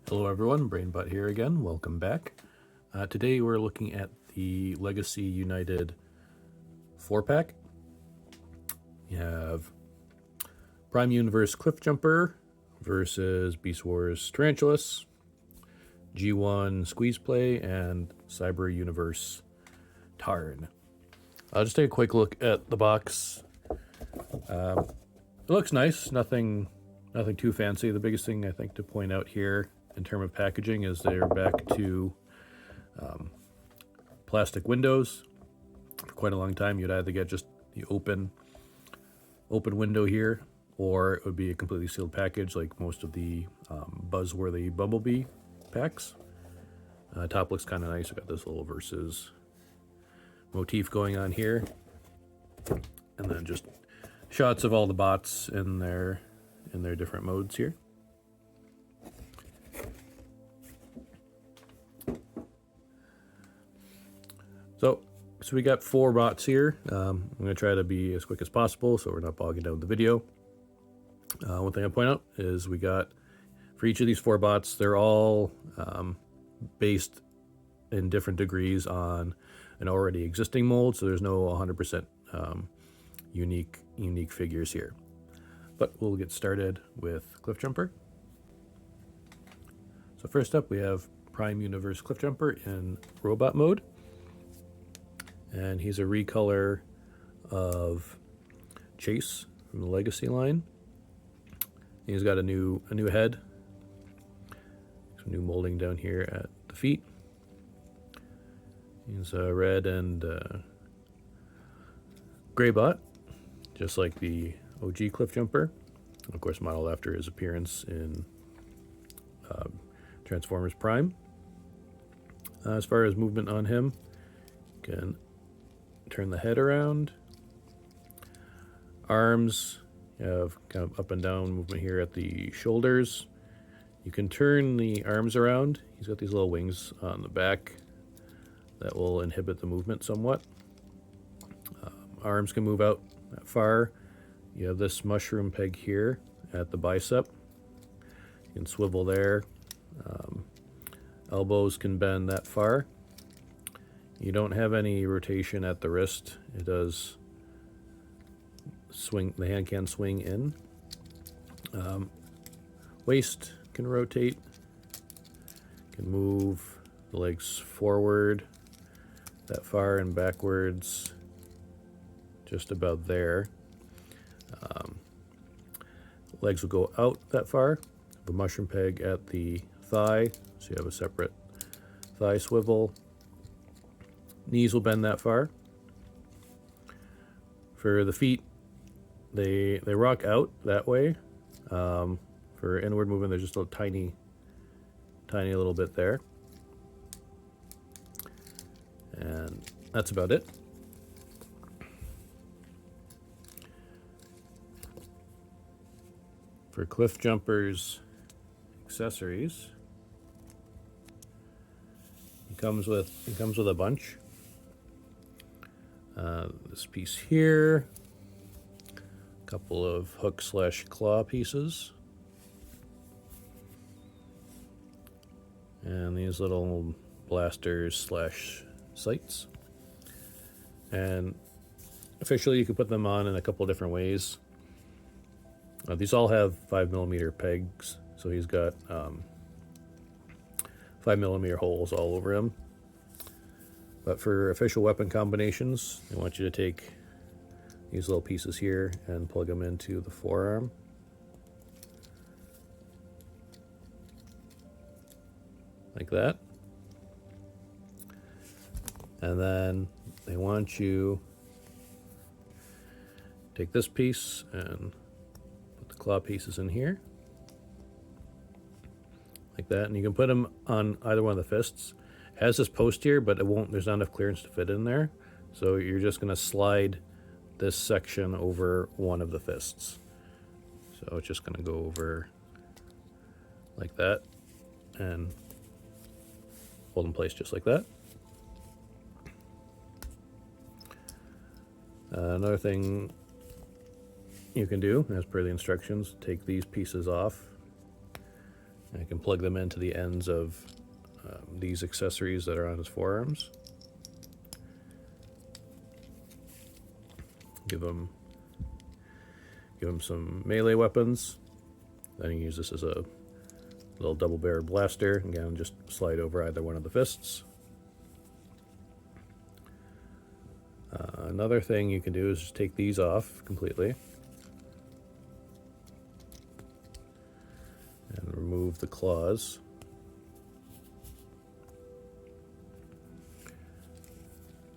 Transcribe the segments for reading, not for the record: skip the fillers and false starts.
Hello everyone, BrainBot here again. Welcome back. Today we're looking at the Legacy United 4-pack. You have Prime Universe Cliffjumper versus Beast Wars Tarantulas, G1 Squeezeplay, and Cyber Universe Tarn. I'll just take a quick look at the box. It looks nice, nothing too fancy. The biggest thing I think to point out here in terms of packaging is they're back to plastic windows. For quite a long time you'd either get just the open window here, or it would be a completely sealed package like most of the Buzzworthy Bumblebee packs. Top looks kind of nice. We've got this little versus motif going on here, and then just shots of all the bots in their different modes here. So we got 4 bots here. I'm going to try to be as quick as possible so we're not bogging down the video. One thing I point out is we got, for each of these 4 bots, they're all based in different degrees on an already existing mold, so there's no 100% unique figures here. But we'll get started with Cliffjumper. So first up we have Prime Universe Cliffjumper in robot mode. And he's a recolor of Chase from the Legacy line. He's got a new head, some new molding down here at the feet. He's a red and gray bot, just like the OG Cliffjumper. Of course, modeled after his appearance in Transformers Prime. As far as movement on him, you can turn the head around. Arms, you have kind of up and down movement here at the shoulders. You can turn the arms around. He's got these little wings on the back that will inhibit the movement somewhat. Arms can move out that far. You have this mushroom peg here at the bicep. You can swivel there. Elbows can bend that far. You don't have any rotation at the wrist. It does swing, the hand can swing in. Waist can rotate, can move the legs forward that far and backwards just about there. Legs will go out that far. The mushroom peg at the thigh, so you have a separate thigh swivel. Knees will bend that far. For the feet, they rock out that way. For inward movement, there's just a tiny little bit there. And that's about it. For Cliffjumper's accessories, he comes with a bunch. This piece here, a couple of hook/claw pieces, and these little blasters/sights. And officially you can put them on in a couple of different ways. These all have 5mm pegs, so he's got 5mm holes all over him. But for official weapon combinations, I want you to take these little pieces here and plug them into the forearm. Like that. And then they want you to take this piece and put the claw pieces in here. Like that. And you can put them on either one of the fists. It has this post here, but it won't, there's not enough clearance to fit in there. So you're just going to slide this section over one of the fists. So it's just going to go over like that and hold in place just like that. Another thing you can do, as per the instructions, take these pieces off I can plug them into the ends of these accessories that are on his forearms. Give him some melee weapons. Then you use this as a little double-barreled blaster. Again, just slide over either one of the fists. Another thing you can do is just take these off completely and remove the claws.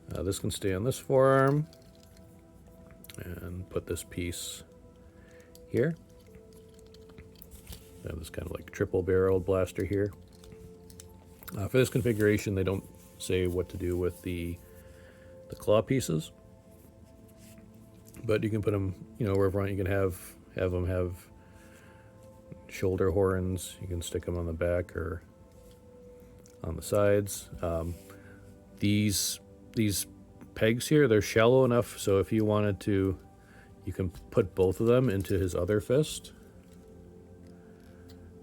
This can stay on this forearm, and put this piece here. I have this kind of like triple-barreled blaster here. For this configuration, they don't say what to do with the claw pieces, but you can put them, wherever you can have them have shoulder horns. You can stick them on the back or on the sides. These pegs here, they're shallow enough, so if you wanted to, you can put both of them into his other fist.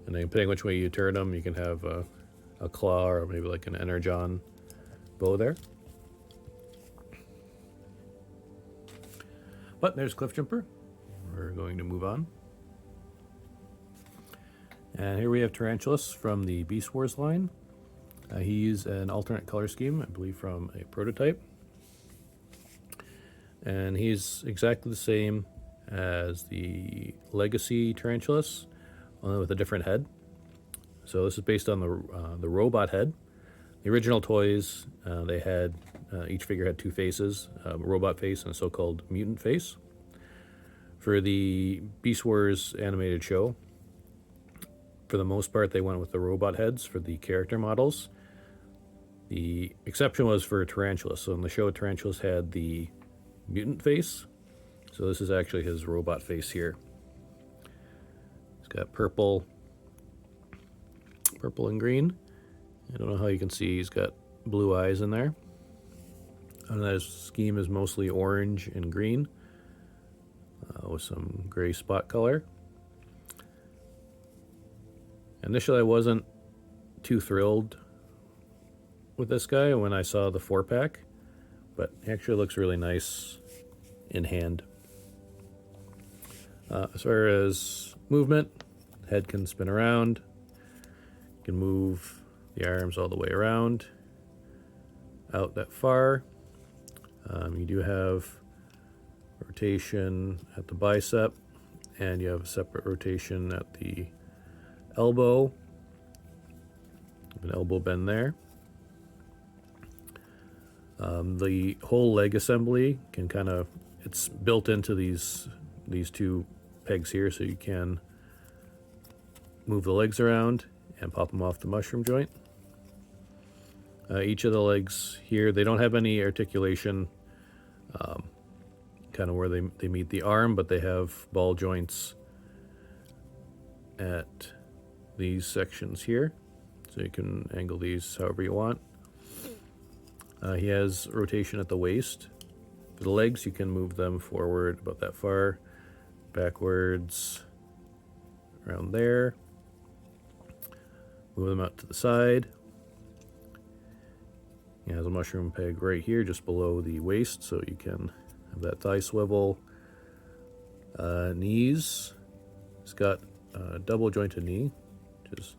And then depending which way you turn them, you can have a claw or maybe like an energon bow there. But there's Cliffjumper. We're going to move on. And here we have Tarantulas from the Beast Wars line. He's an alternate color scheme, I believe from a prototype. And he's exactly the same as the Legacy Tarantulas, only with a different head. So this is based on the robot head. The original toys, they had each figure had two faces, a robot face and a so-called mutant face. For the Beast Wars animated show, for the most part, they went with the robot heads for the character models. The exception was for Tarantulas. So in the show, Tarantulas had the mutant face. So this is actually his robot face here. It's got purple and green. I don't know how you can see, he's got blue eyes in there. And his scheme is mostly orange and green with some gray spot color. Initially, I wasn't too thrilled with this guy when I saw the 4-pack, but he actually looks really nice in hand. As far as movement, head can spin around. You can move the arms all the way around, out that far. You do have rotation at the bicep, and you have a separate rotation at the elbow. An elbow bend there. The whole leg assembly can it's built into these two pegs here, so you can move the legs around and pop them off the mushroom joint. Each of the legs here, they don't have any articulation kind of where they meet the arm, but they have ball joints at these sections here, so you can angle these however you want. He has rotation at the waist. For the legs, you can move them forward about that far, backwards around there, move them out to the side. He has a mushroom peg right here just below the waist, so you can have that thigh swivel. Knees, it's got a double jointed knee, which is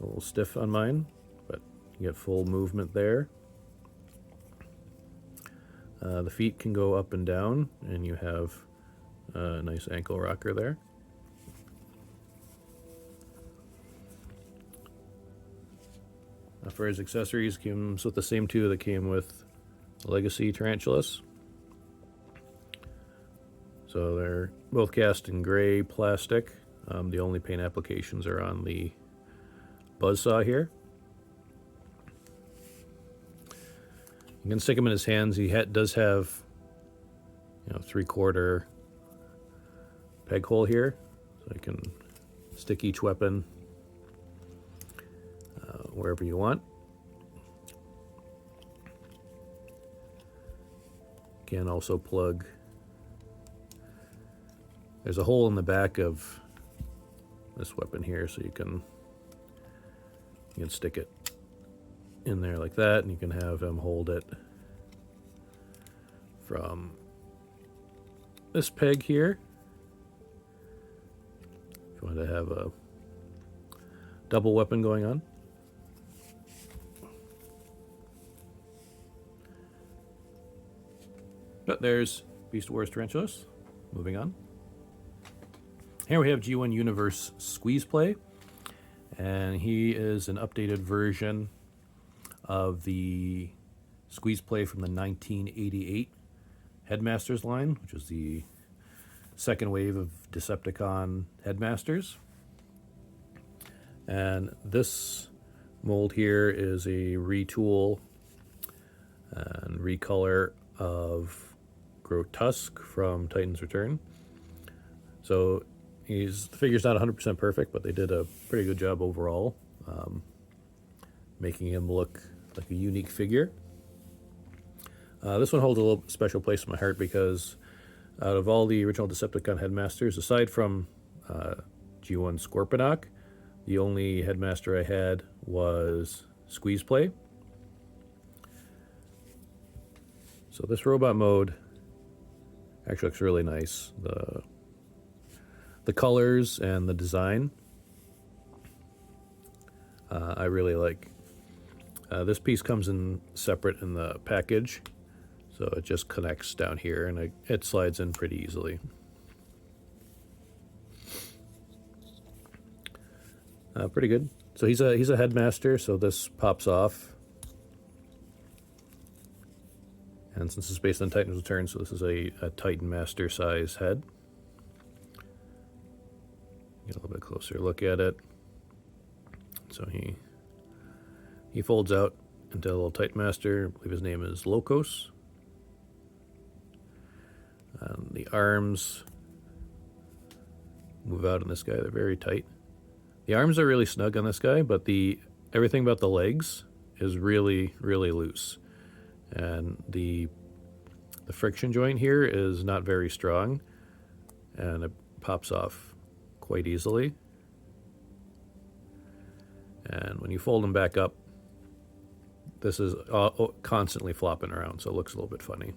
a little stiff on mine, but you get full movement there. The feet can go up and down, and you have a nice ankle rocker there. For his accessories, comes with the same two that came with Legacy Tarantulas. So they're both cast in gray plastic. The only paint applications are on the buzzsaw here. You can stick him in his hands. He does have, 3/4 peg hole here, so you can stick each weapon wherever you want. You can also plug. There's a hole in the back of this weapon here, so you can You can stick it in there like that, and you can have him hold it from this peg here. If you want to have a double weapon going on. But there's Beast Wars Tarantulas. Moving on. Here we have G1 Universe Squeezeplay, and he is an updated version of the Squeezeplay from the 1988 Headmasters line, which was the second wave of Decepticon Headmasters. And this mold here is a retool and recolor of Grotusk from Titan's Return. So the figure's not 100% perfect, but they did a pretty good job overall, making him look like a unique figure. This one holds a little special place in my heart because out of all the original Decepticon Headmasters, aside from G1 Scorponok, the only Headmaster I had was Squeezeplay. So this robot mode actually looks really nice. The colors and the design I really like. This piece comes in separate in the package, so it just connects down here and it slides in pretty easily. Pretty good. So he's a headmaster, so this pops off. And since it's based on Titan's Return, so this is a Titan Master size head. Get a little bit closer look at it. So he folds out into a little Titan Master. I believe his name is Locos. The arms move out on this guy. They're very tight. The arms are really snug on this guy, but everything about the legs is really, really loose. And the friction joint here is not very strong, and it pops off quite easily. And when you fold them back up, this is constantly flopping around, so it looks a little bit funny.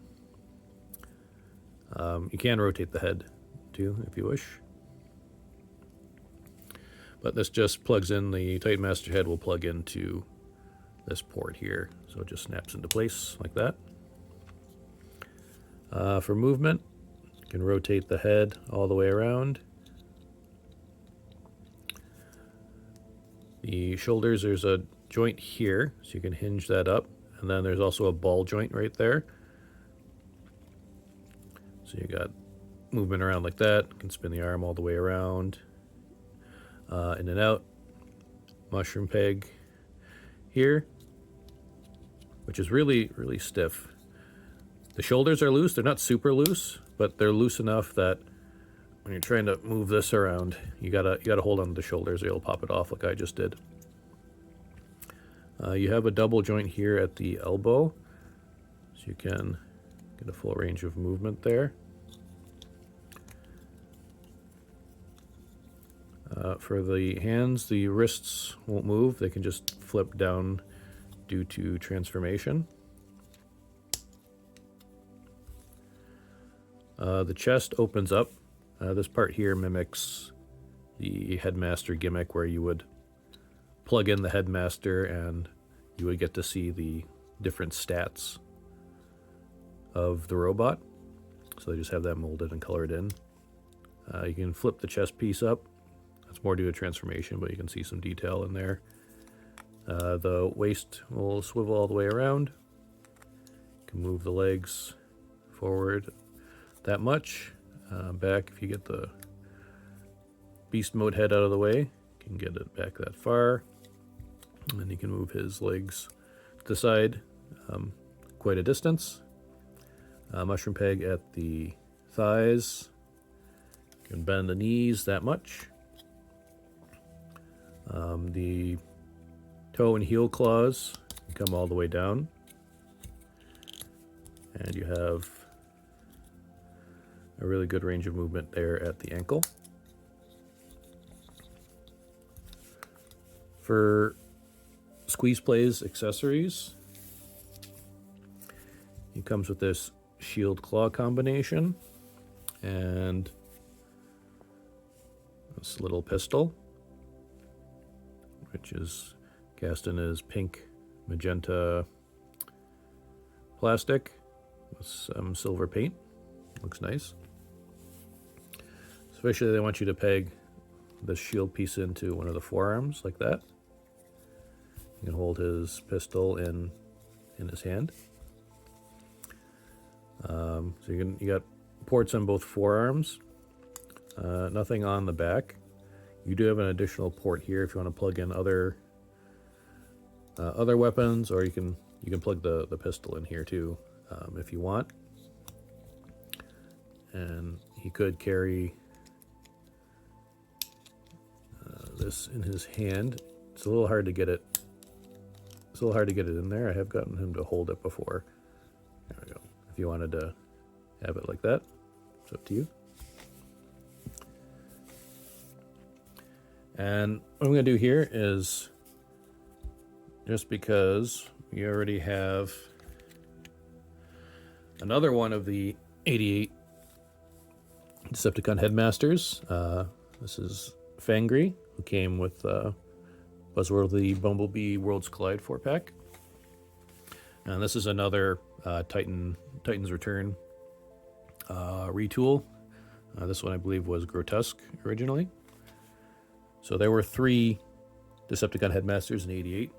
You can rotate the head too if you wish. But this just plugs in, the Titan Master head will plug into this port here, so it just snaps into place like that. For movement, you can rotate the head all the way around. The shoulders, there's a joint here, so you can hinge that up, and then there's also a ball joint right there. So you got movement around like that. You can spin the arm all the way around, in and out. Mushroom peg here, which is really, really stiff. The shoulders are loose. They're not super loose, but they're loose enough that when you're trying to move this around, you gotta hold on to the shoulders or you'll pop it off like I just did. You have a double joint here at the elbow, so you can get a full range of movement there. For the hands, the wrists won't move. They can just flip down due to transformation. The chest opens up. This part here mimics the Headmaster gimmick where you would plug in the Headmaster and you would get to see the different stats of the robot. So they just have that molded and colored in. You can flip the chest piece up. That's more due to transformation, but you can see some detail in there. The waist will swivel all the way around. You can move the legs forward that much. Back, if you get the beast mode head out of the way, you can get it back that far. And then you can move his legs to the side quite a distance. Mushroom peg at the thighs. You can bend the knees that much. The toe and heel claws come all the way down. And you have a really good range of movement there at the ankle. For Squeezeplay's accessories. He comes with this shield claw combination and this little pistol, which is cast in as pink magenta plastic with some silver paint. Looks nice. Especially they want you to peg the shield piece into one of the forearms like that. You can hold his pistol in his hand. So you got ports on both forearms. Nothing on the back. You do have an additional port here if you want to plug in other weapons, or you can plug the pistol in here too if you want. And he could carry this in his hand. It's a little hard to get it. It's a little hard to get it in there. I have gotten him to hold it before. There we go. If you wanted to have it like that, it's up to you. And what I'm going to do here is, just because we already have another one of the 88 Decepticon Headmasters. This is Fangry, who came with Buzzworthy Bumblebee Worlds Collide 4-pack. And this is another Titan's Return retool. This one I believe was Grotesque originally. So there were 3 Decepticon Headmasters in 88.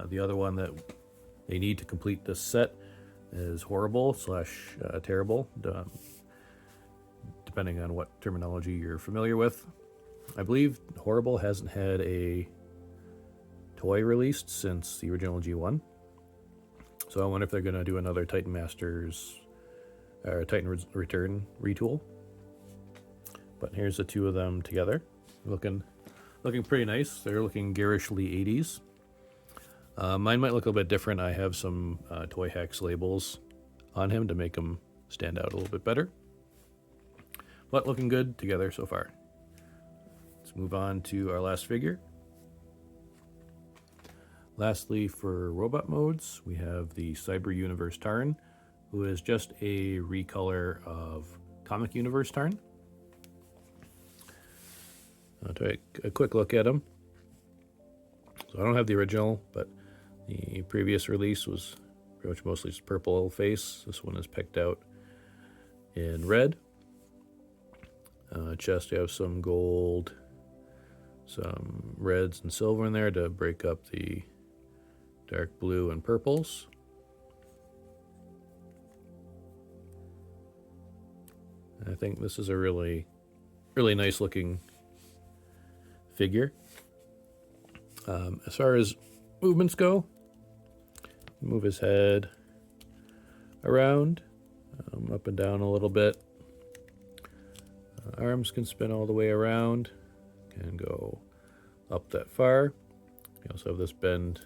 The other one that they need to complete this set is Horrible / Terrible, depending on what terminology you're familiar with. I believe Horrible hasn't had a toy released since the original G1. So I wonder if they're going to do another Titan Masters or Titan Return retool. But here's the 2 of them together, looking pretty nice. They're looking garishly 80s. Mine might look a little bit different. I have some Toy Hacks labels on him to make him stand out a little bit better. But looking good together so far. Let's move on to our last figure. Lastly, for robot modes, we have the Cyber Universe Tarn, who is just a recolor of Comic Universe Tarn. I'll take a quick look at him. So I don't have the original, but the previous release was pretty much mostly just purple face. This one is picked out in red. Chest, you have some gold, some reds and silver in there to break up the dark blue and purples. I think this is a really nice looking figure. As far as movements go, move his head around, up and down a little bit. Arms can spin all the way around, can go up that far. You also have this bend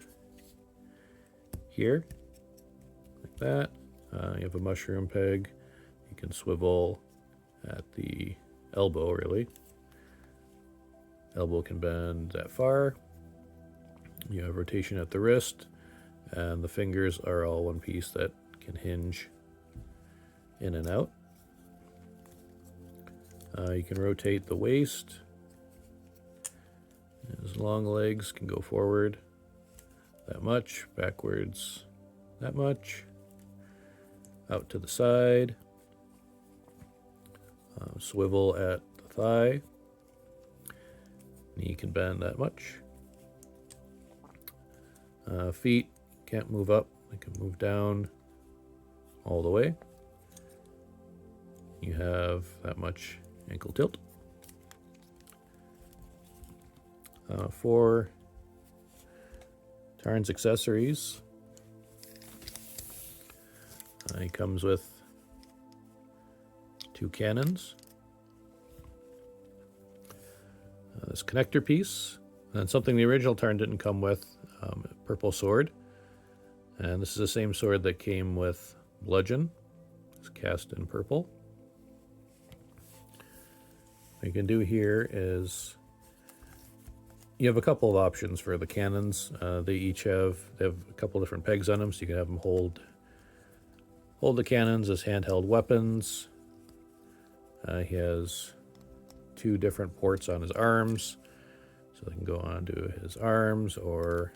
here, like that. You have a mushroom peg. You can swivel at the elbow, really. Elbow can bend that far. You have rotation at the wrist, and the fingers are all one piece that can hinge in and out. You can rotate the waist. His long legs can go forward that much, backwards that much, out to the side, swivel at the thigh. Knee can bend that much. Feet can't move up, they can move down all the way. You have that much ankle tilt. For Tarn's accessories, he comes with 2 cannons, this connector piece, and something the original Tarn didn't come with, a purple sword. And this is the same sword that came with Bludgeon. It's cast in purple. What you can do here is you have a couple of options for the cannons. They have a couple different pegs on them, so you can have them hold the cannons as handheld weapons. He has 2 different ports on his arms, so they can go onto his arms or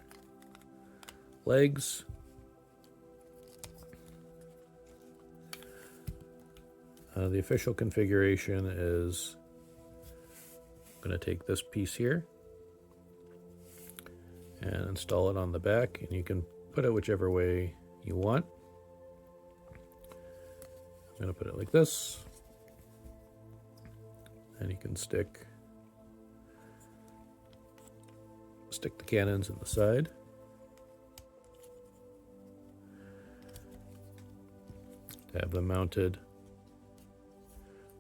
legs. The official configuration is going to take this piece here and install it on the back, and you can put it whichever way you want. I'm going to put it like this, and you can stick the cannons in the side. To have them mounted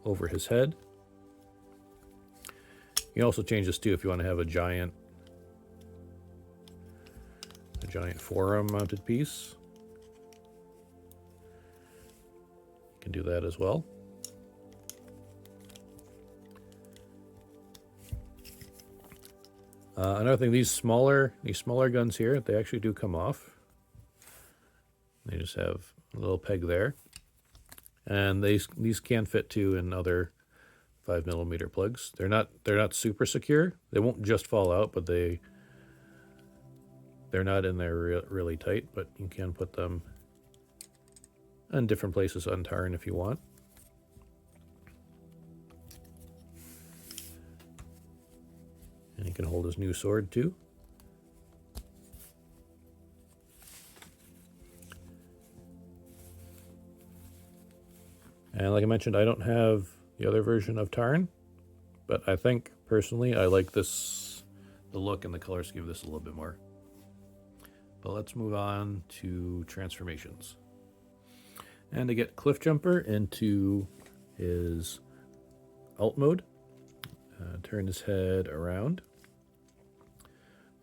over his head. You can also change this too if you want to have a giant forearm mounted piece. You can do that as well. Another thing, these smaller guns here, they actually do come off. They just have a little peg there, and these can fit too in other 5mm plugs. They're not super secure. They won't just fall out, but they're not in there really tight. But you can put them in different places on Tarn if you want. And he can hold his new sword too. And like I mentioned, I don't have the other version of Tarn, but I think personally I like the look and the color scheme of this a little bit more. But let's move on to transformations. And to get Cliffjumper into his alt mode, turn his head around.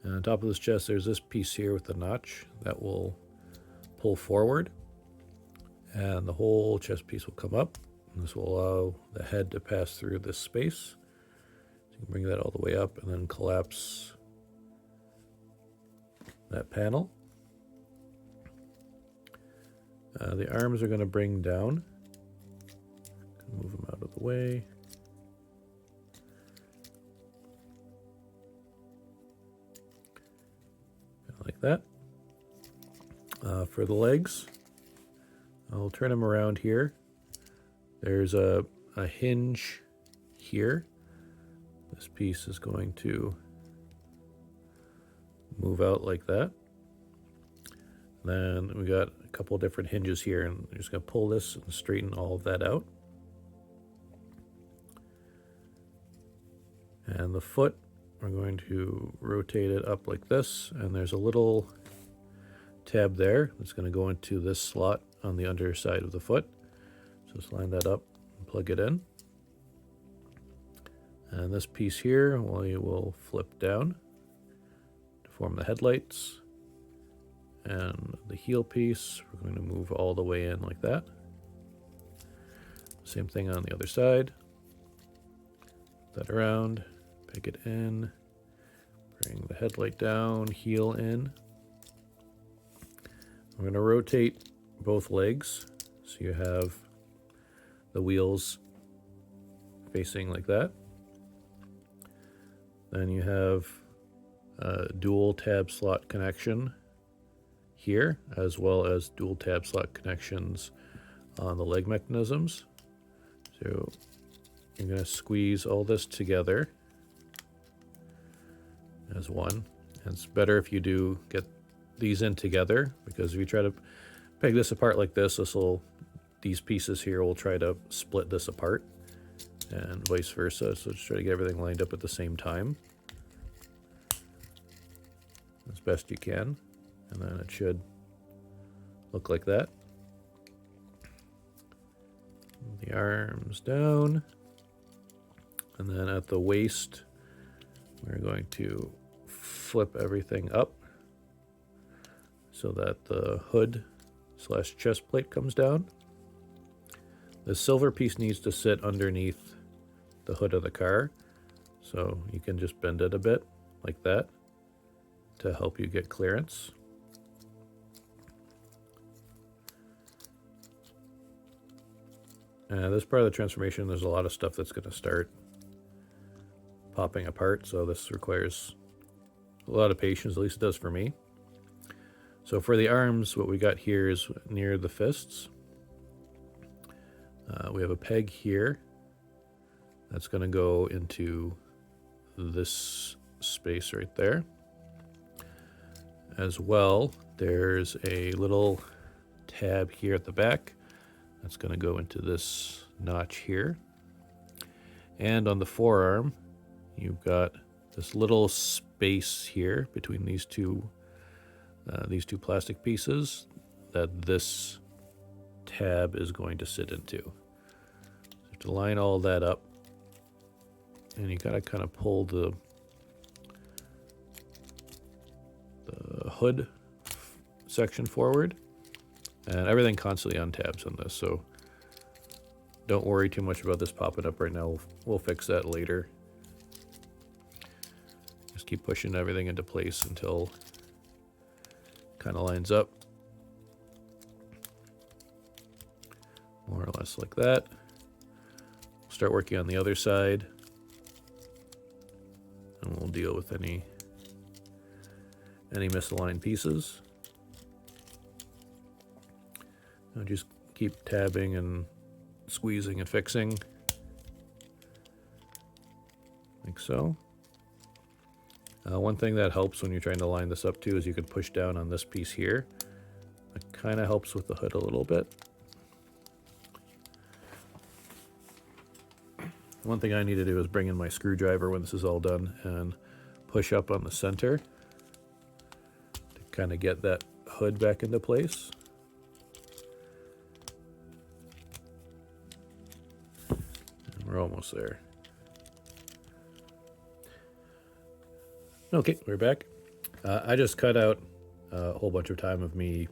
And on top of this chest, there's this piece here with the notch that will pull forward, and the whole chest piece will come up. And this will allow the head to pass through this space. So you can bring that all the way up and then collapse that panel. The arms are going to bring down. Move them out of the way. Like that. For the legs, I'll turn them around here. There's a hinge here. This piece is going to move out like that. Then we got a couple different hinges here, and I'm just going to pull this and straighten all of that out. And the foot, we're going to rotate it up like this, and there's a little tab there that's going to go into this slot on the underside of the foot. So just line that up and plug it in. And this piece here, we will flip down to form the headlights. And the heel piece, we're going to move all the way in like that. Same thing on the other side. Flip that around, peg it in, bring the headlight down, heel in. I'm going to rotate both legs so you have the wheels facing like that. Then you have a dual tab slot connection here, as well as dual tab slot connections on the leg mechanisms. So you're going to squeeze all this together as one. And it's better if you do get these in together, because if you try to peg this apart like this, these pieces here will try to split this apart, and vice versa. So just try to get everything lined up at the same time as best you can, and then it should look like that. The arms down, and then at the waist we're going to flip everything up so that the hood / chest plate comes down. The silver piece needs to sit underneath the hood of the car, so you can just bend it a bit like that to help you get clearance. This part of the transformation, there's a lot of stuff that's going to start popping apart, so this requires a lot of patience, at least it does for me. So for the arms, what we got here is near the fists. We have a peg here that's going to go into this space right there. As well, there's a little tab here at the back that's going to go into this notch here. And on the forearm, you've got this little space here between these two plastic pieces that this tab is going to sit into. So you have to line all that up, and you gotta kind of pull the hood section forward, and everything constantly untabs on this, so don't worry too much about this popping up right now. We'll fix that later. Just keep pushing everything into place until it kind of lines up. More or less like that. Start working on the other side, and we'll deal with any misaligned pieces. Now just keep tabbing and squeezing and fixing, like so. One thing that helps when you're trying to line this up too is you can push down on this piece here. It kind of helps with the hood a little bit. One thing I need to do is bring in my screwdriver when this is all done and push up on the center to kind of get that hood back into place. And we're almost there. Okay, we're back. I just cut out a whole bunch of time of me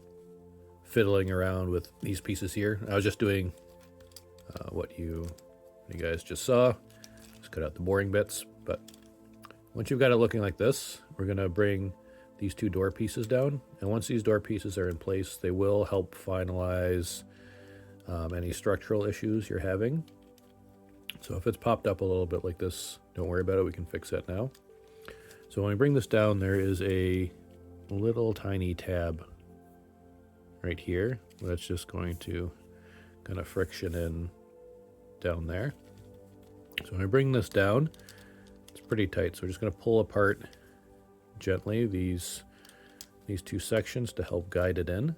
fiddling around with these pieces here. I was just doing what you guys just saw. Just cut out the boring bits, but once you've got it looking like this, we're gonna bring these two door pieces down, and once these door pieces are in place, they will help finalize any structural issues you're having. So if it's popped up a little bit like this, don't worry about it, we can fix that now. So when we bring this down, there is a little tiny tab right here that's just going to kind of friction in down there. So when I bring this down, it's pretty tight, so we're just going to pull apart gently these two sections to help guide it in,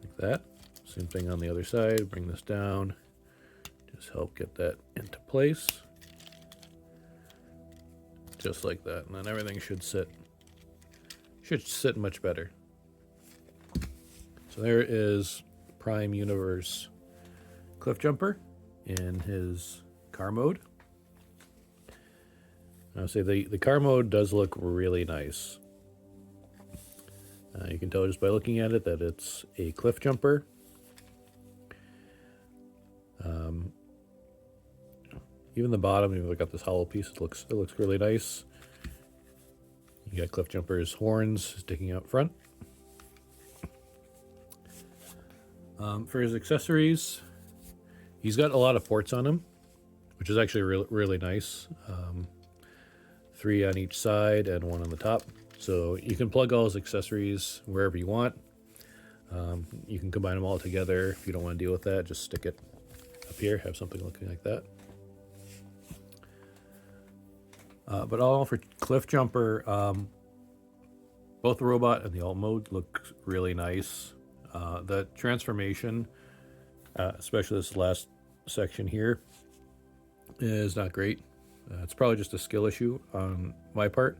like that. Same thing on the other side. Bring this down, just help get that into place, just like that, and then everything should sit much better. So there is Prime Universe Cliffjumper in his car mode. I'll say the car mode does look really nice. You can tell just by looking at it that it's a Cliffjumper. Even the bottom, you've got this hollow piece. It looks really nice. You got Cliffjumper's horns sticking out front. For his accessories, he's got a lot of ports on him, which is actually really nice. 3 on each side and 1 on the top. So you can plug all his accessories wherever you want. You can combine them all together. If you don't want to deal with that, just stick it up here, have something looking like that. But all for Cliffjumper, both the robot and the alt mode look really nice. The transformation, especially this last section here, is not great. It's probably just a skill issue on my part,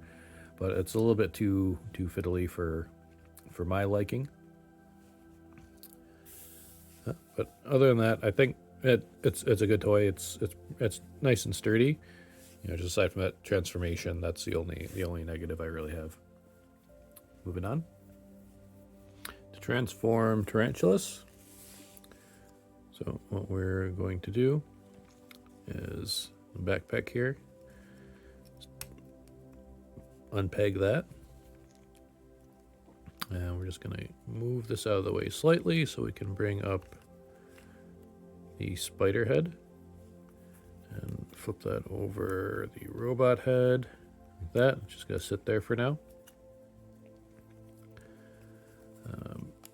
but it's a little bit too fiddly for my liking. But other than that, I think it's a good toy. It's nice and sturdy. Just aside from that transformation, that's the only negative I really have. Moving on to transform Tarantulas. So what we're going to do is the backpack here. unpeg that. And we're just going to move this out of the way slightly so we can bring up the spider head and flip that over the robot head like that. It's just going to sit there for now.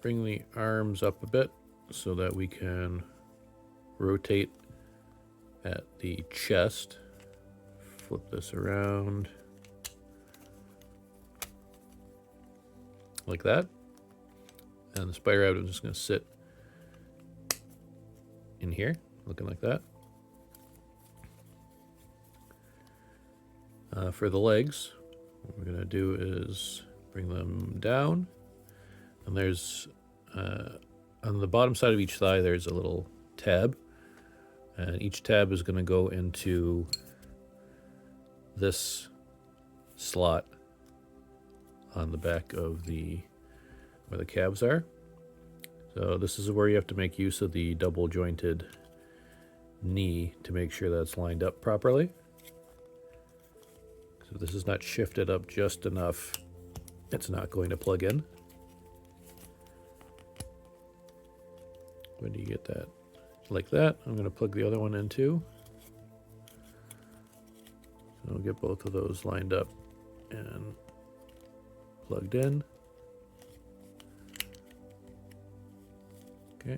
Bring the arms up a bit so that we can rotate at the chest. Flip this around like that. And the spider head is just going to sit in here, looking like that. For the legs, what we're going to do is bring them down. And there's, on the bottom side of each thigh, there's a little tab. And each tab is going to go into this slot on the back of where the calves are. So this is where you have to make use of the double jointed knee to make sure that's lined up properly. So this is not shifted up just enough, it's not going to plug in. When do you get that? Like that. I'm going to plug the other one in too. So I'll get both of those lined up and plugged in. Okay.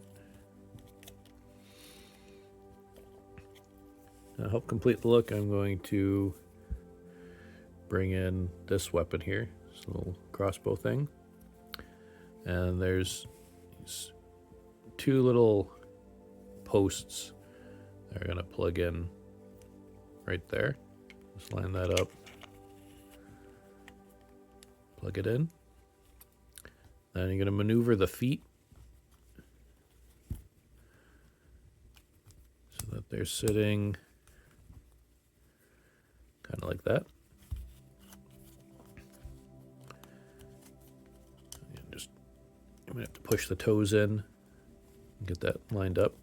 To help complete the look, I'm going to bring in this weapon here, this little crossbow thing. And there's these two little posts that are going to plug in right there. Just line that up, plug it in. Then you're going to maneuver the feet so that they're sitting kind of like that. And just, I'm going to have to push the toes in. Get that lined up,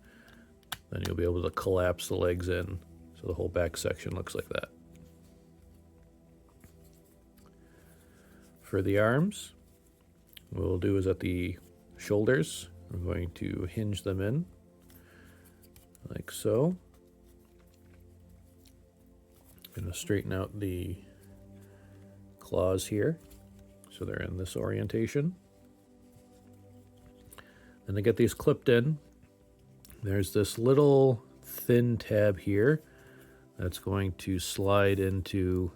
then you'll be able to collapse the legs in so the whole back section looks like that. For the arms, what we'll do is at the shoulders, we're going to hinge them in like so. I'm going to straighten out the claws here so they're in this orientation. And to get these clipped in, there's this little thin tab here that's going to slide into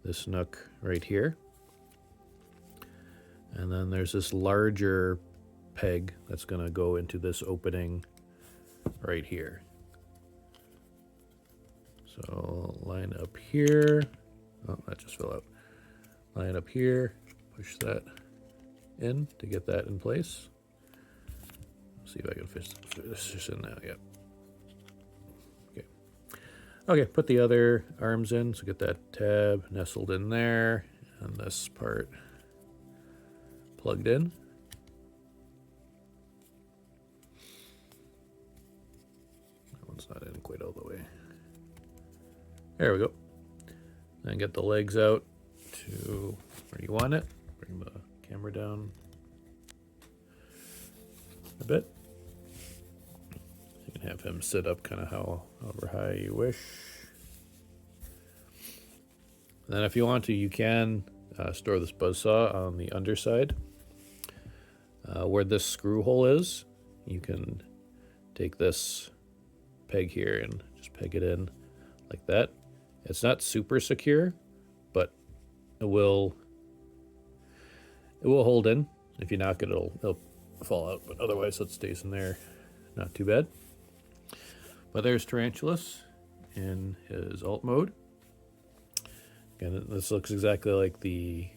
this nook right here. And then there's this larger peg that's going to go into this opening right here. So line up here. Oh, that just fell out. Line up here, push that in to get that in place. See if I can fit this in now. Yep. Okay. Okay, put the other arms in. So get that tab nestled in there and this part plugged in. That one's not in quite all the way. There we go. Then get the legs out to where you want it. Bring the camera down a bit. You can have him sit up kind of however high you wish. And then if you want to, you can store this buzzsaw on the underside. Where this screw hole is, you can take this peg here and just peg it in like that. It's not super secure, but it will hold in. If you knock it, it'll fall out, but otherwise it stays in there. Not too bad. But there's Tarantulas in his alt mode. Again, this looks exactly like the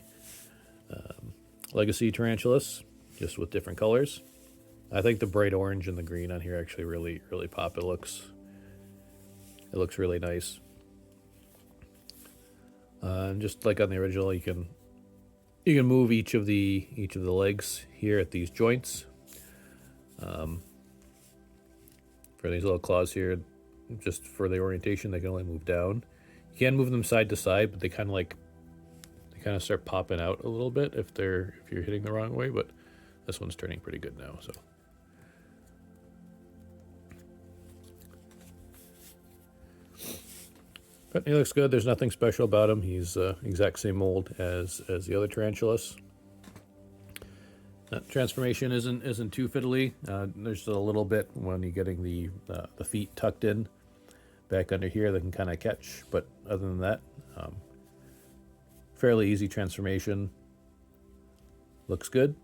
Legacy Tarantulas, just with different colors. I think the bright orange and the green on here actually really pop. It looks really nice. And just like on the original, you can move each of the legs here at these joints. For these little claws here, just for the orientation, they can only move down. You can move them side to side, but they kind of like kind of start popping out a little bit if you're hitting the wrong way, but this one's turning pretty good now. So but he looks good. There's nothing special about him. He's exact same mold as the other tarantulas. That transformation isn't too fiddly. There's a little bit when you're getting the feet tucked in back under here that can kind of catch, but other than that, fairly easy transformation. Looks good.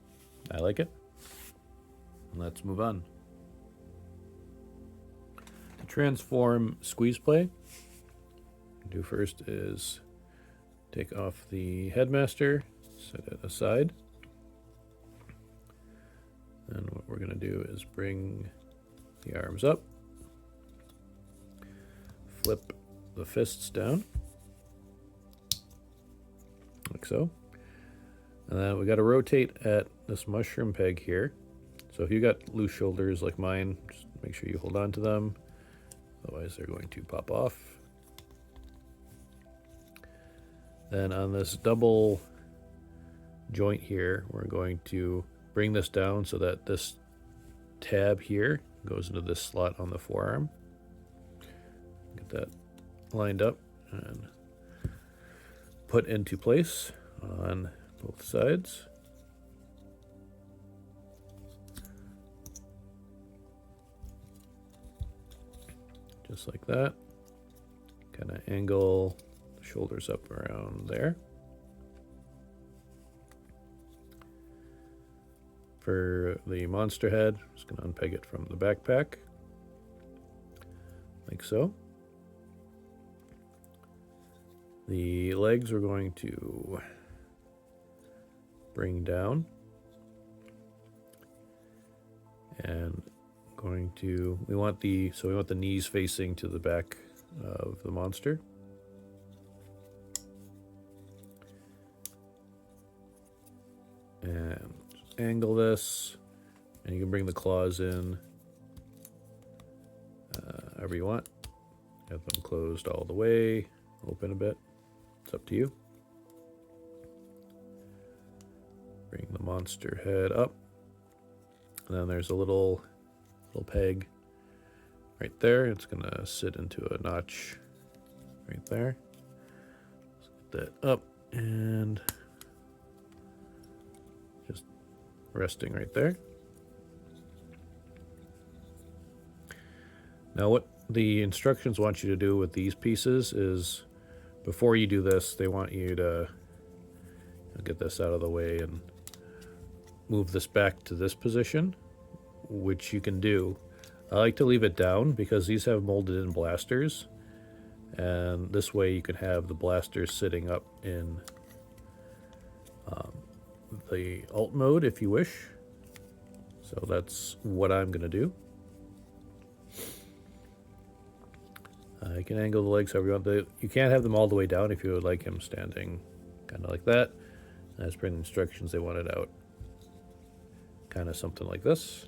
I like it. Let's move on. To transform Squeezeplay, do first is take off the headmaster, set it aside. And what we're going to do is bring the arms up, flip the fists down, like so. And then we got to rotate at this mushroom peg here. So if you got loose shoulders like mine, just make sure you hold on to them. Otherwise they're going to pop off. Then on this double joint here, we're going to bring this down so that this tab here goes into this slot on the forearm. Get that lined up and put into place on both sides. Just like that. Kind of angle the shoulders up around there. For the monster head, I'm just going to unpeg it from the backpack, like so. The legs we're going to bring down, and we want the knees facing to the back of the monster. And angle this, and you can bring the claws in however you want. Have them closed all the way, open a bit. It's up to you. Bring the monster head up, and then there's a little peg right there. It's gonna sit into a notch right there. Let's get that up and just resting right there. Now what the instructions want you to do with these pieces is, before you do this, they want you to get this out of the way and move this back to this position, which you can do. I like to leave it down because these have molded in blasters, and this way you can have the blasters sitting up in the alt mode if you wish. So that's what I'm going to do. You can angle the legs however you want. You can't have them all the way down if you would like him standing kind of like that. As per the instructions, they want it out kind of something like this.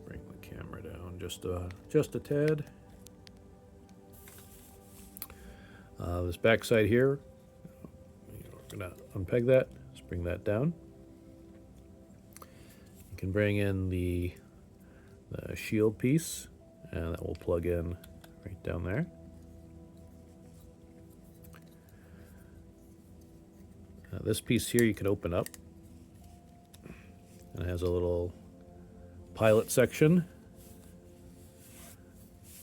Bring the camera down just a tad. This back side here, we're going to unpeg that. Just bring that down. You can bring in the shield piece, and that will plug in right down there. This piece here you can open up, and it has a little pilot section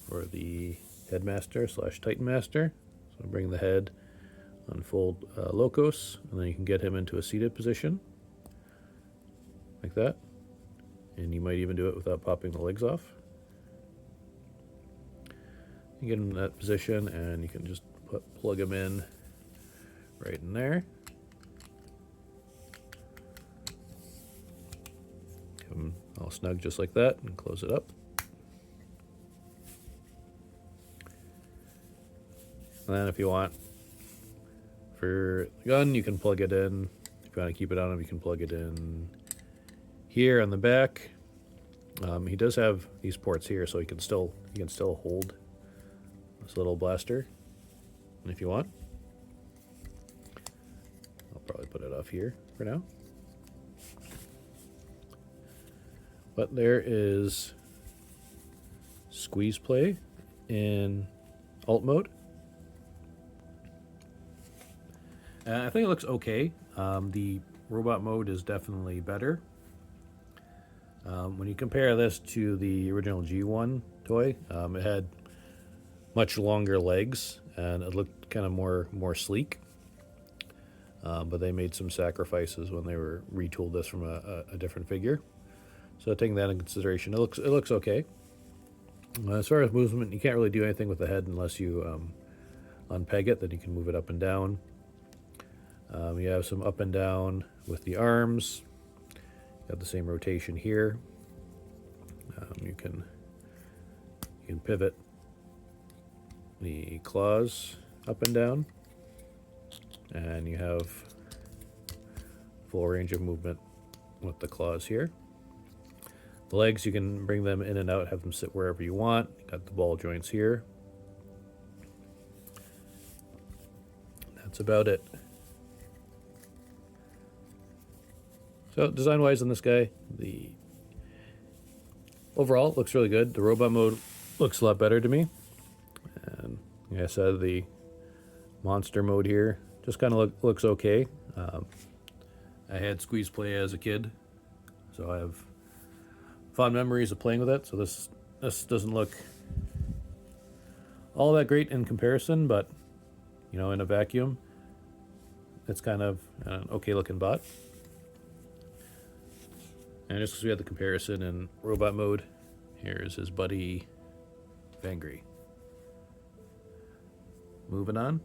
for the headmaster / Titan Master. So bring the head, unfold locos, and then you can get him into a seated position like that. And you might even do it without popping the legs off. You get him in that position, and you can just plug him in right in there. Have him all snug just like that, and close it up. And then if you want, for the gun, you can plug it in. If you want to keep it on him, you can plug it in here on the back. He does have these ports here, so he can still hold this little blaster. if you want. I'll probably put it off here for now. But there is Squeezeplay in alt mode. I think it looks okay. The robot mode is definitely better. When you compare this to the original G1 toy, it had much longer legs and it looked kind of more sleek. But they made some sacrifices when they were retooled this from a different figure. So taking that into consideration, it looks okay. As far as movement, you can't really do anything with the head unless you unpeg it. Then you can move it up and down. You have some up and down with the arms. You have the same rotation here. You can pivot the claws up and down, and you have full range of movement with the claws here. The legs, you can bring them in and out, have them sit wherever you want. You got the ball joints here. That's about it. So design-wise on this guy, the overall looks really good. The robot mode looks a lot better to me. And like I said, the monster mode here just kind of looks okay. I had Squeezeplay as a kid, so I have fond memories of playing with it. So this doesn't look all that great in comparison, but you know, in a vacuum, it's kind of an okay looking bot. And just because we had the comparison in robot mode, here's his buddy Vangry. Moving on.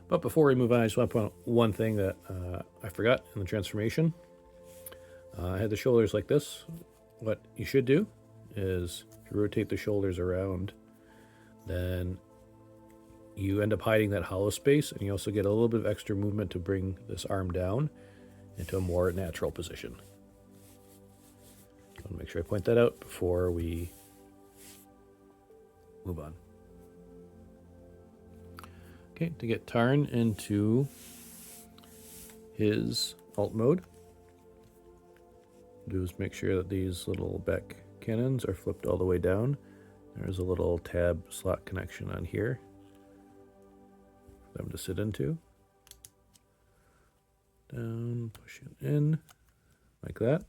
But before we move on, I just want to point out one thing that I forgot in the transformation. I had the shoulders like this. What you should do is if you rotate the shoulders around, then you end up hiding that hollow space, and you also get a little bit of extra movement to bring this arm down into a more natural position. I want to make sure I point that out before we move on. Okay, to get Tarn into his alt mode, do is make sure that these little back cannons are flipped all the way down. There's a little tab slot connection on here for them to sit into. Down, push it in, like that.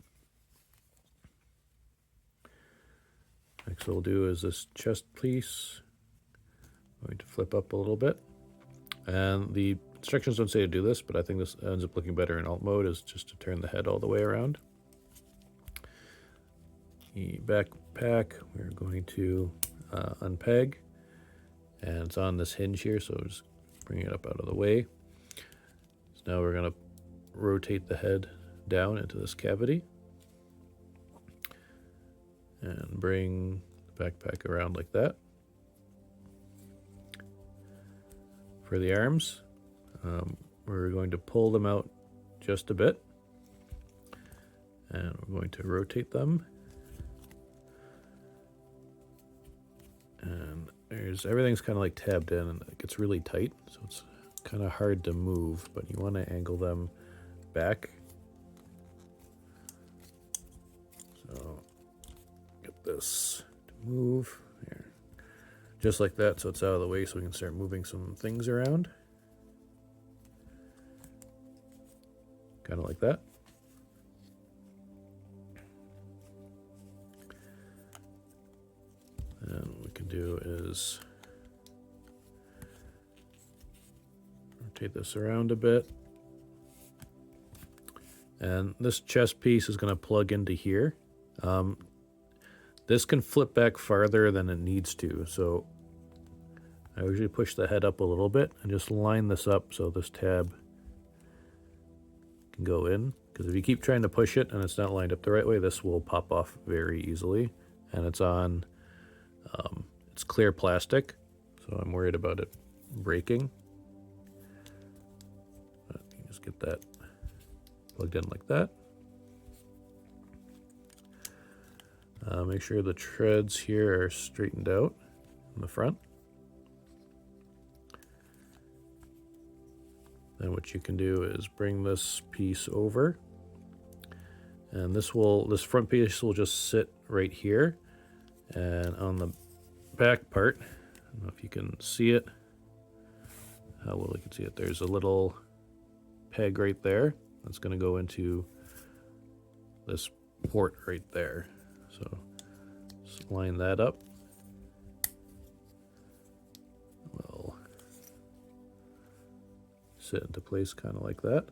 Next what we'll do is this chest piece. I'm going to flip up a little bit. And the instructions don't say to do this, but I think this ends up looking better in alt mode, is just to turn the head all the way around. The backpack, we're going to unpeg, and it's on this hinge here, so just bring it up out of the way. So now we're going to rotate the head down into this cavity and bring the backpack around like that. For the arms, we're going to pull them out just a bit, and we're going to rotate them. And everything's kind of like tabbed in, and it gets really tight, so it's kind of hard to move, but you want to angle them back. So get this to move here, just like that, so it's out of the way, so we can start moving some things around. Kind of like that. And what we can do is rotate this around a bit. And this chest piece is going to plug into here. This can flip back farther than it needs to, so I usually push the head up a little bit and just line this up so this tab can go in. Because if you keep trying to push it and it's not lined up the right way, this will pop off very easily. And it's on, it's clear plastic, so I'm worried about it breaking. But you just get that plugged in like that. Make sure the treads here are straightened out in the front. Then what you can do is bring this piece over, and this front piece will just sit right here. And on the back part, I don't know if you can see it, how well you can see it, there's a little peg right there that's going to go into this port right there. So just line that up. We'll sit into place kind of like that.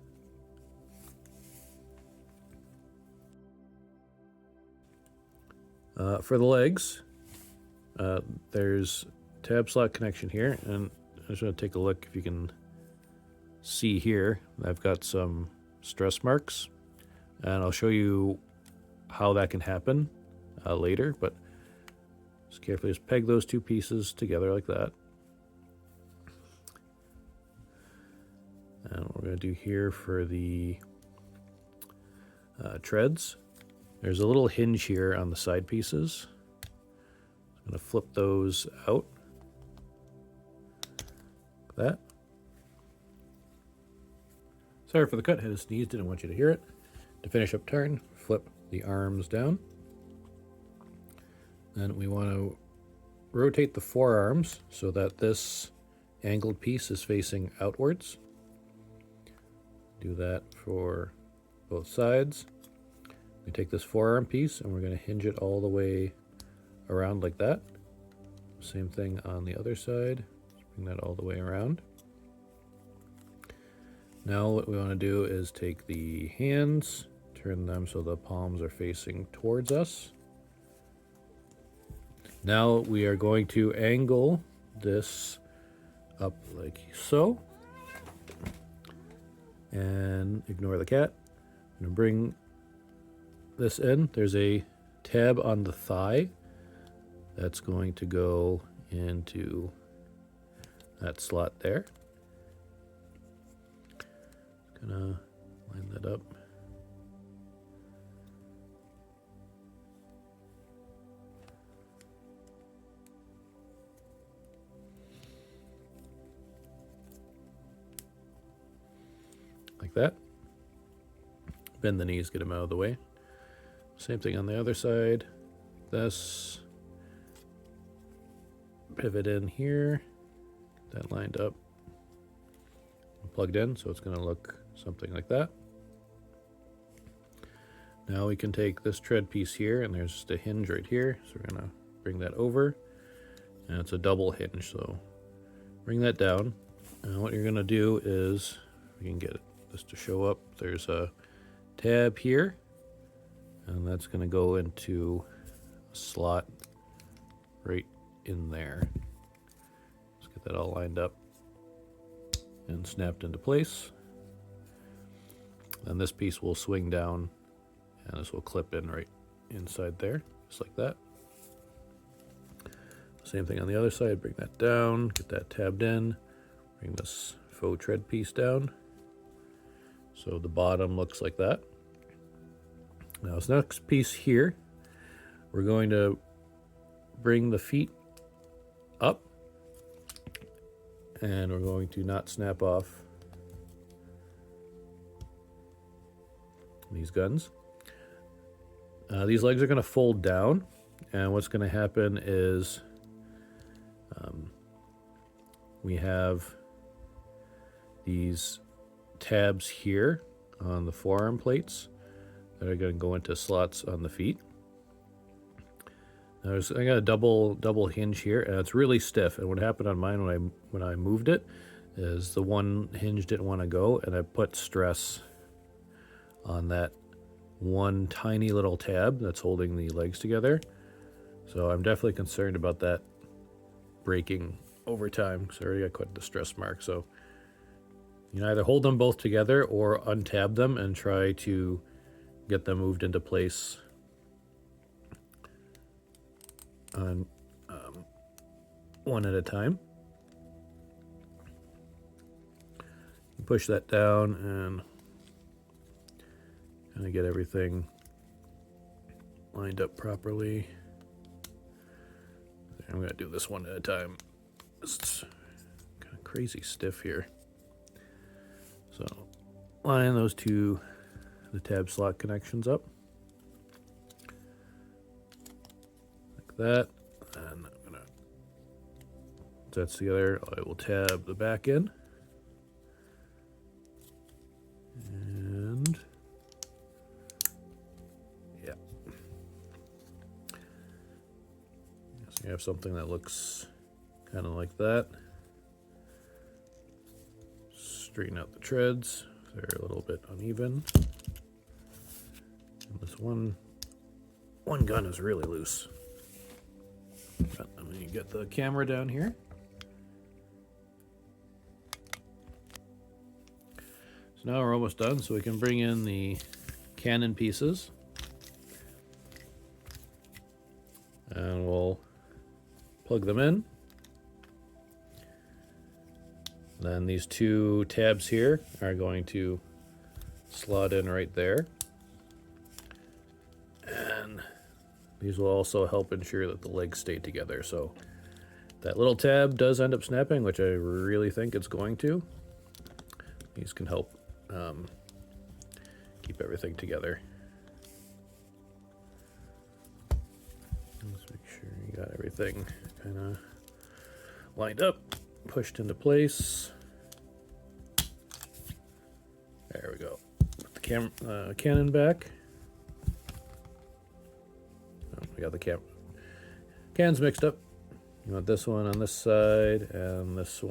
For the legs, there's tab slot connection here, and I just want to take a look if you can see here. I've got some stress marks, and I'll show you how that can happen later, but just carefully just peg those two pieces together like that. And what we're going to do here for the treads, there's a little hinge here on the side pieces. I'm going to flip those out like that. Sorry for the cut, had a sneeze, didn't want you to hear it. To finish up Tarn, flip the arms down. Then we want to rotate the forearms so that this angled piece is facing outwards. Do that for both sides. We take this forearm piece and we're going to hinge it all the way around like that. Same thing on the other side. Just bring that all the way around. Now what we want to do is take the hands, turn them so the palms are facing towards us. Now we are going to angle this up like so. And ignore the cat. I'm going to bring this in. There's a tab on the thigh that's going to go into that slot there. Gonna line that up. Like that. Bend the knees, get them out of the way. Same thing on the other side. This. Pivot in here. Get that lined up. Plugged in, so it's going to look something like that. Now we can take this tread piece here, and there's just a hinge right here. So we're going to bring that over. And it's a double hinge, so bring that down. And what you're going to do is, we can get this to show up. There's a tab here, and that's going to go into a slot right in there. Let's get that all lined up and snapped into place. And this piece will swing down, and this will clip in right inside there, just like that. Same thing on the other side, bring that down, get that tabbed in, bring this faux tread piece down. So the bottom looks like that. Now this next piece here, we're going to bring the feet up, and we're going to not snap off these guns. These legs are going to fold down, and what's going to happen is we have these tabs here on the forearm plates that are going to go into slots on the feet. Now I got a double hinge here, and it's really stiff. And what happened on mine when I moved it is the one hinge didn't want to go, and I put stress on that one tiny little tab that's holding the legs together. So I'm definitely concerned about that breaking over time, because I already got quite the stress mark. So you can either hold them both together or untab them and try to get them moved into place on one at a time. Push that down and kind of get everything lined up properly. I'm going to do this one at a time. It's kind of crazy stiff here. So line those the tab slot connections up like that, and I'm gonna that's together. I will tab the back end, and yeah, so you have something that looks kind of like that. Straighten out the treads, they're a little bit uneven. And this one gun is really loose. But let me get the camera down here. So now we're almost done, so we can bring in the cannon pieces. And we'll plug them in. Then these two tabs here are going to slot in right there. And these will also help ensure that the legs stay together. So that little tab does end up snapping, which I really think it's going to. These can help keep everything together. Let's make sure you got everything kind of lined up, pushed into place. There we go. Put the cannon back. Oh, we got the cans mixed up. You want this one on this side and this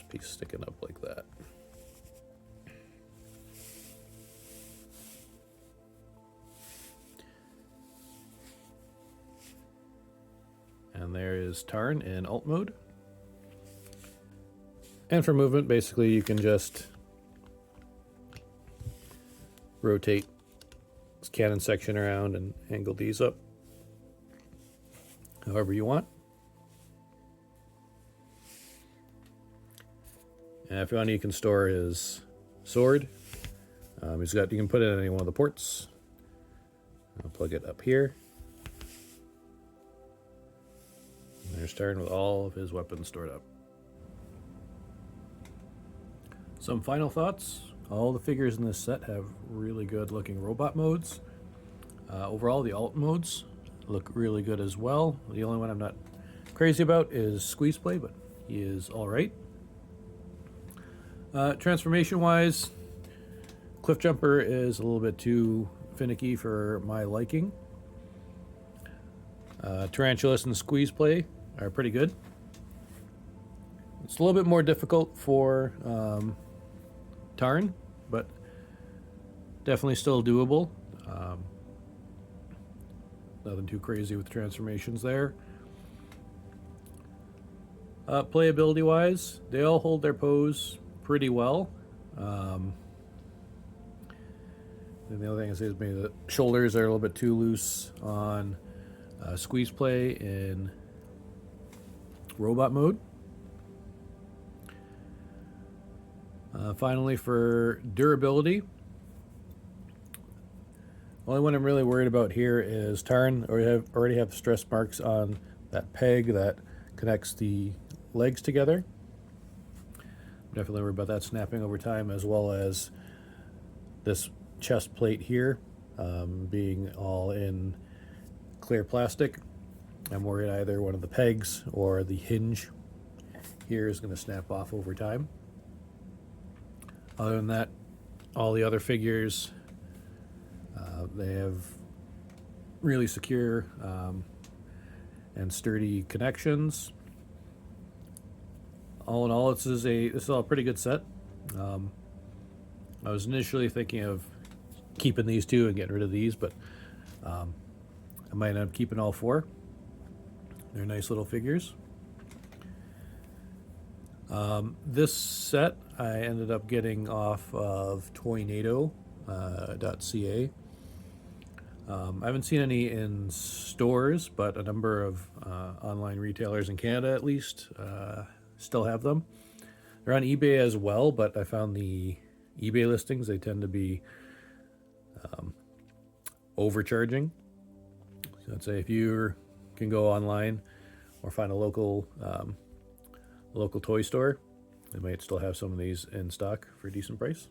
piece sticking up like that. And there is Tarn in alt mode. And for movement, basically you can just rotate this cannon section around and angle these up however you want. And if you want, you can store his sword. You can put it in any one of the ports. I'll plug it up here. And there's Tarn with all of his weapons stored up. Some final thoughts. All the figures in this set have really good looking robot modes. Overall, the alt modes look really good as well. The only one I'm not crazy about is Squeezeplay, but he is alright. Transformation wise, Cliffjumper is a little bit too finicky for my liking. Tarantulas and Squeezeplay are pretty good. It's a little bit more difficult for Tarn, but definitely still doable. Nothing too crazy with the transformations there. Playability wise, they all hold their pose pretty well. And the other thing I say is maybe the shoulders are a little bit too loose on Squeezeplay in robot mode. Finally, for durability, the only one I'm really worried about here is Tarn already have stress marks on that peg that connects the legs together. I'm definitely worried about that snapping over time, as well as this chest plate here being all in clear plastic. I'm worried either one of the pegs or the hinge here is going to snap off over time. Other than that, all the other figures, they have really secure and sturdy connections. All in all, this is a pretty good set. I was initially thinking of keeping these two and getting rid of these, but I might end up keeping all four. They're nice little figures. This set I ended up getting off of toynado.ca. I haven't seen any in stores, but a number of online retailers in Canada at least still have them. They're on eBay as well, but I found the eBay listings, they tend to be overcharging. So I'd say if you can go online or find a local toy store, They might still have some of these in stock for a decent price.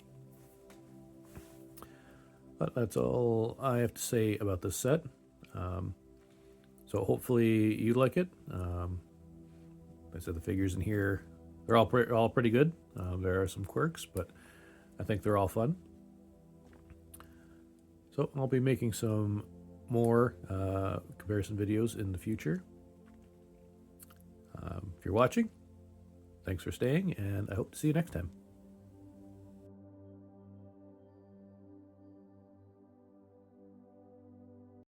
But that's all I have to say about this set. So hopefully you like it. Like I said, the figures in here, they're all pretty good. There are some quirks, but I think they're all fun. So I'll be making some more comparison videos in the future. If you're watching, thanks for staying, and I hope to see you next time.